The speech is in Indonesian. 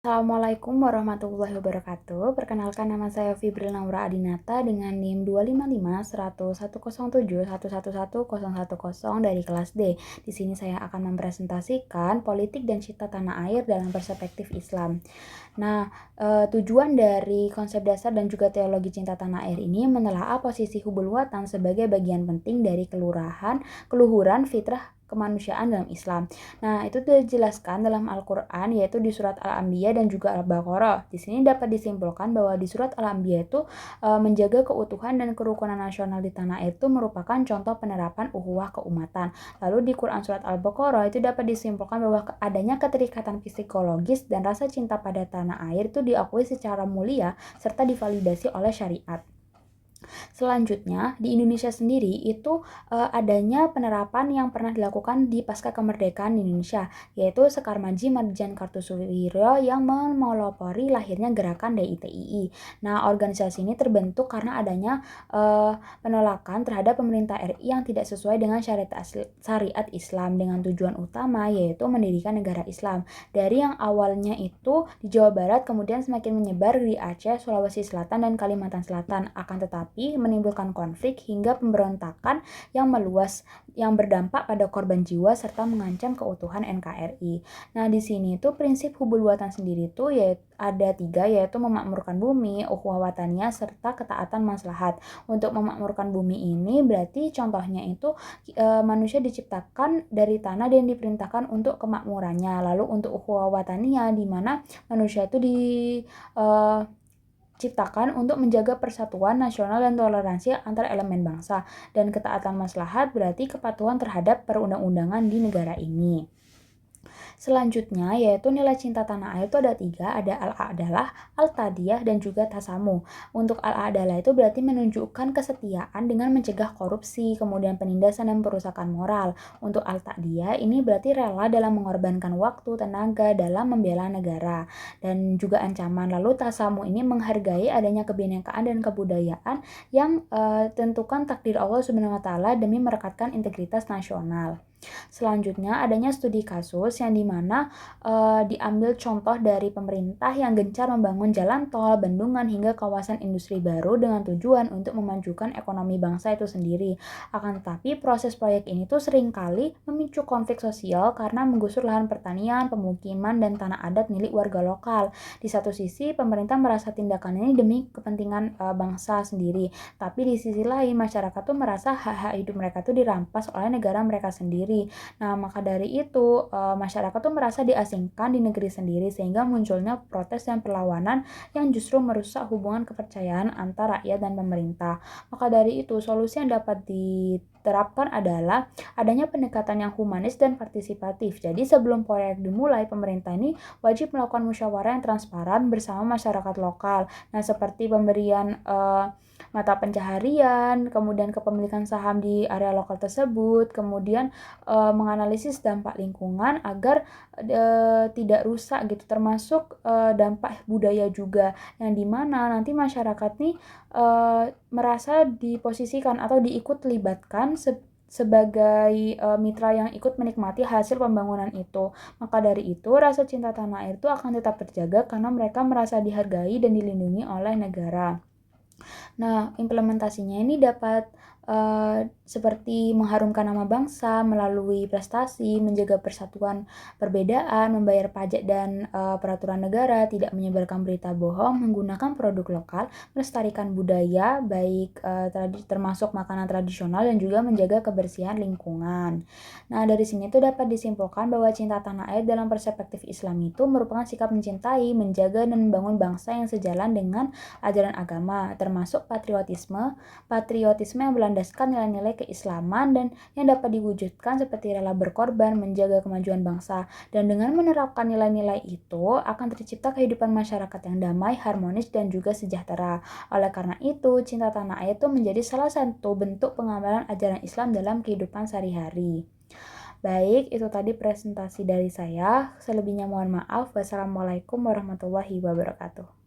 Assalamualaikum warahmatullahi wabarakatuh. Perkenalkan, nama saya Fibril Naura Adinata dengan NIM 255 10101111010 dari kelas D. Di sini saya akan mempresentasikan politik dan cita tanah air dalam perspektif Islam. Nah, tujuan dari konsep dasar dan juga teologi cinta tanah air ini menelaah posisi hubul watan sebagai bagian penting dari keluhuran fitrah kemanusiaan dalam Islam. Nah, itu dijelaskan dalam Al-Quran, yaitu di surat Al-Anbiya dan juga Al-Baqarah. Di sini dapat disimpulkan bahwa di surat Al-Anbiya itu menjaga keutuhan dan kerukunan nasional di tanah air itu merupakan contoh penerapan ukhuwah keumatan. Lalu di Quran surat Al-Baqarah itu dapat disimpulkan bahwa adanya keterikatan psikologis dan rasa cinta pada tanah air itu diakui secara mulia serta divalidasi oleh syariat. Selanjutnya, di Indonesia sendiri itu adanya penerapan yang pernah dilakukan di pasca kemerdekaan di Indonesia, yaitu Sekar Maji Mardian Kartosuwiryo yang memelopori lahirnya gerakan DITII. Nah, organisasi ini terbentuk karena adanya penolakan terhadap pemerintah RI yang tidak sesuai dengan syariat Islam dengan tujuan utama yaitu mendirikan negara Islam. Dari yang awalnya itu di Jawa Barat kemudian semakin menyebar di Aceh, Sulawesi Selatan, dan Kalimantan Selatan. Akan tetapi menimbulkan konflik hingga pemberontakan yang meluas yang berdampak pada korban jiwa serta mengancam keutuhan NKRI. Nah, di sini tuh prinsip hubul watan sendiri tuh yaitu ada 3, yaitu memakmurkan bumi, ukhuwah wataniyah, serta ketaatan maslahat. Untuk memakmurkan bumi ini berarti contohnya itu manusia diciptakan dari tanah dan diperintahkan untuk kemakmurannya. Lalu untuk ukhuwah wataniyah di mana manusia itu ciptakan untuk menjaga persatuan nasional dan toleransi antar elemen bangsa, dan ketaatan maslahat berarti kepatuhan terhadap perundang-undangan di negara ini. Selanjutnya yaitu nilai cinta tanah air itu ada 3, ada al-adalah, al-tadiyah, dan juga tasamu. Untuk al-adalah itu berarti menunjukkan kesetiaan dengan mencegah korupsi, kemudian penindasan dan perusakan moral. Untuk al-tadiyah ini berarti rela dalam mengorbankan waktu, tenaga dalam membela negara dan juga ancaman. Lalu tasamu ini menghargai adanya kebinekaan dan kebudayaan yang tentukan takdir Allah Subhanahu wa taala demi merekatkan integritas nasional. Selanjutnya adanya studi kasus yang dimana diambil contoh dari pemerintah yang gencar membangun jalan tol, bendungan, hingga kawasan industri baru dengan tujuan untuk memajukan ekonomi bangsa itu sendiri. Akan tetapi proses proyek ini tuh seringkali memicu konflik sosial karena menggusur lahan pertanian, pemukiman, dan tanah adat milik warga lokal. Di satu sisi pemerintah merasa tindakan ini demi kepentingan bangsa sendiri, tapi di sisi lain masyarakat tuh merasa hak-hak hidup mereka tuh dirampas oleh negara mereka sendiri. Nah, maka dari itu masyarakat tuh merasa diasingkan di negeri sendiri sehingga munculnya protes dan perlawanan yang justru merusak hubungan kepercayaan antara rakyat dan pemerintah. Maka dari itu solusi yang dapat diterapkan adalah adanya pendekatan yang humanis dan partisipatif. Jadi sebelum proyek dimulai, pemerintah ini wajib melakukan musyawarah yang transparan bersama masyarakat lokal. Nah, seperti pemberian mata pencaharian, kemudian kepemilikan saham di area lokal tersebut, kemudian menganalisis dampak lingkungan agar tidak rusak gitu, termasuk dampak budaya juga, yang dimana nanti masyarakat nih merasa diposisikan atau diikut libatkan sebagai mitra yang ikut menikmati hasil pembangunan itu. Maka dari itu rasa cinta tanah air itu akan tetap terjaga karena mereka merasa dihargai dan dilindungi oleh negara. Nah, implementasinya ini dapat seperti mengharumkan nama bangsa melalui prestasi, menjaga persatuan perbedaan, membayar pajak dan peraturan negara, tidak menyebarkan berita bohong, menggunakan produk lokal, melestarikan budaya baik termasuk makanan tradisional, dan juga menjaga kebersihan lingkungan. Nah, dari sini tuh dapat disimpulkan bahwa cinta tanah air dalam perspektif Islam itu merupakan sikap mencintai, menjaga, dan membangun bangsa yang sejalan dengan ajaran agama, termasuk patriotisme yang berlandaskan nilai-nilai keislaman dan yang dapat diwujudkan seperti rela berkorban, menjaga kemajuan bangsa. Dan dengan menerapkan nilai-nilai itu akan tercipta kehidupan masyarakat yang damai, harmonis, dan juga sejahtera. Oleh karena itu, cinta tanah air itu menjadi salah satu bentuk pengamalan ajaran Islam dalam kehidupan sehari-hari. Baik, itu tadi presentasi dari saya. Selebihnya mohon maaf. Wassalamualaikum warahmatullahi wabarakatuh.